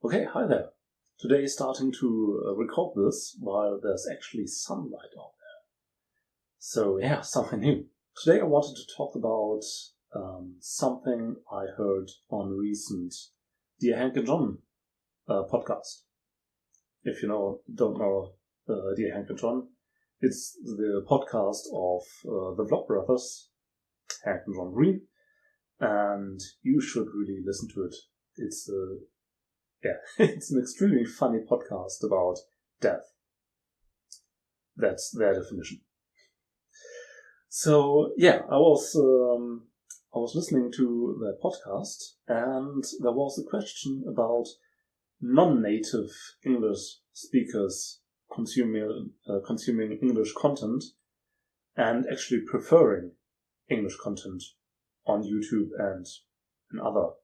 Okay, hi there. Today starting to record this while there's actually sunlight out there. So yeah, something new. Today I wanted to talk about something I heard on recent Dear Hank and John podcast. If you don't know Dear Hank and John, it's the podcast of the Vlog brothers, Hank and John Green, and you should really listen to it. It's an extremely funny podcast about death. That's their definition. So yeah, I was listening to their podcast, and there was a question about non-native English speakers consuming English content and actually preferring English content on YouTube and in other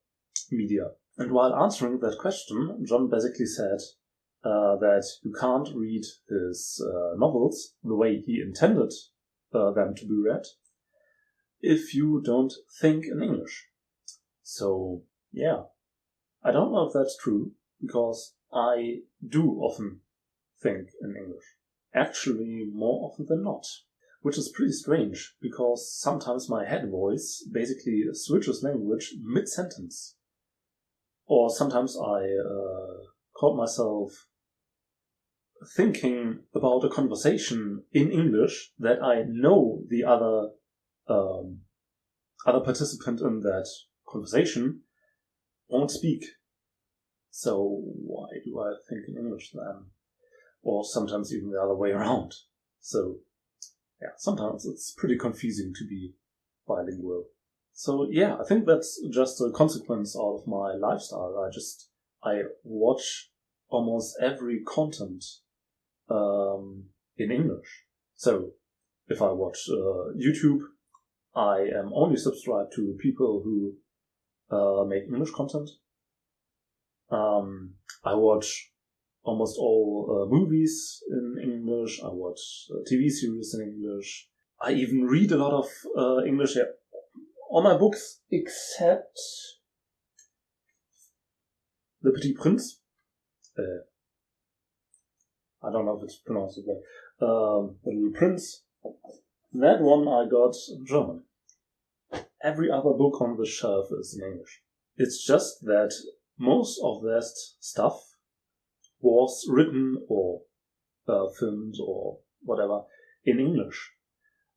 media. And while answering that question, John basically said that you can't read his novels the way he intended them to be read if you don't think in English. So, yeah, I don't know if that's true, because I do often think in English. Actually, more often than not. Which is pretty strange, because sometimes my head voice basically switches language mid-sentence. Or sometimes I caught myself thinking about a conversation in English that I know the other participant in that conversation won't speak. So why do I think in English then? Or sometimes even the other way around. So yeah, sometimes it's pretty confusing to be bilingual. So yeah, I think that's just a consequence out of my lifestyle. I watch almost every content in English. So if I watch YouTube, I am only subscribed to people who make English content. I watch almost all movies in English. I watch TV series in English. I even read a lot of English. All my books, except The Petit Prince. I don't know if it's pronounced that way. The Little Prince. That one I got in German. Every other book on the shelf is in English. It's just that most of that stuff was written or filmed or whatever in English.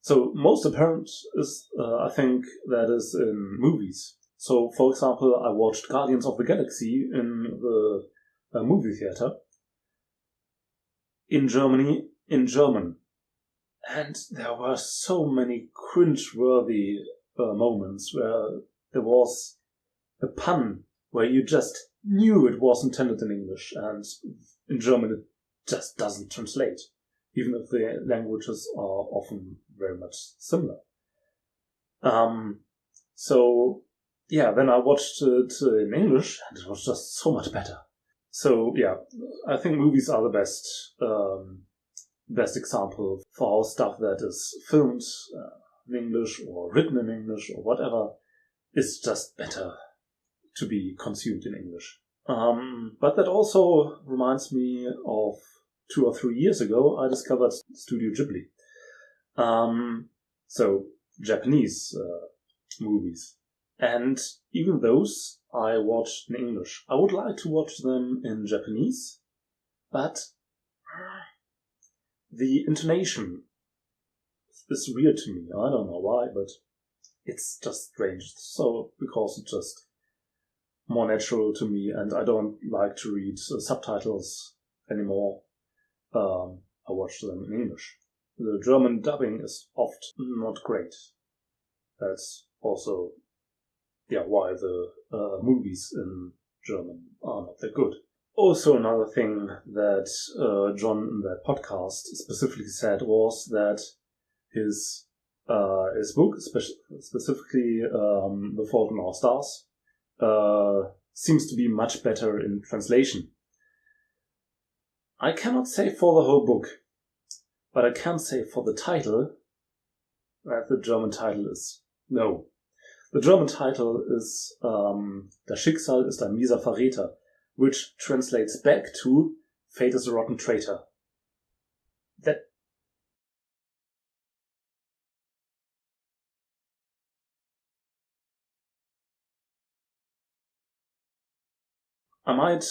So most apparent is, I think, that is in movies. So, for example, I watched Guardians of the Galaxy in the movie theater in Germany, in German. And there were so many cringe-worthy moments where there was a pun where you just knew it was intended in English, and in German it just doesn't translate, even if the languages are often very much similar. So yeah, then I watched it in English, and it was just so much better. So yeah, I think movies are the best example for how stuff that is filmed in English or written in English or whatever is just better to be consumed in English. But that also reminds me of 2 or 3 years ago, I discovered Studio Ghibli. So Japanese movies. And even those I watched in English. I would like to watch them in Japanese, but the intonation is weird to me. I don't know why, but it's just strange. So, because it's just more natural to me, and I don't like to read subtitles anymore. I watch them in English. The German dubbing is oft not great. That's also why the movies in German are not that good. Also, another thing that John in that podcast specifically said was that his book, specifically The Fault in Our Stars, seems to be much better in translation. I cannot say for the whole book, but I can say for the title that the German title is The German title is Das Schicksal ist ein mieser Verräter, which translates back to fate is a rotten traitor. That I might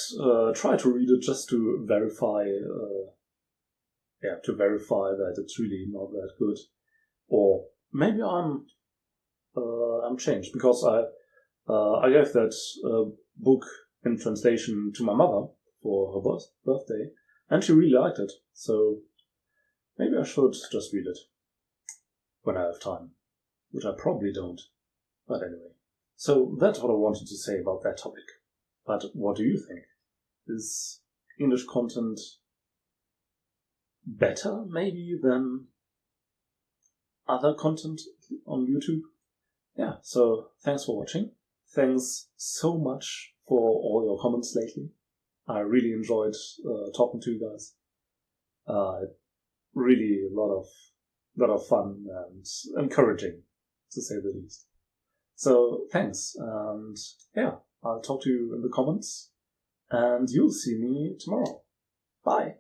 try to read it just to verify, that it's really not that good. Or maybe I'm changed because I gave that book in translation to my mother for her birthday, and she really liked it. So maybe I should just read it when I have time, which I probably don't. But anyway, so that's what I wanted to say about that topic. But what do you think? Is English content better, maybe, than other content on YouTube? Yeah, so thanks for watching. Thanks so much for all your comments lately. I really enjoyed talking to you guys. Really a lot of fun and encouraging, to say the least. So thanks, and yeah, I'll talk to you in the comments, and you'll see me tomorrow. Bye!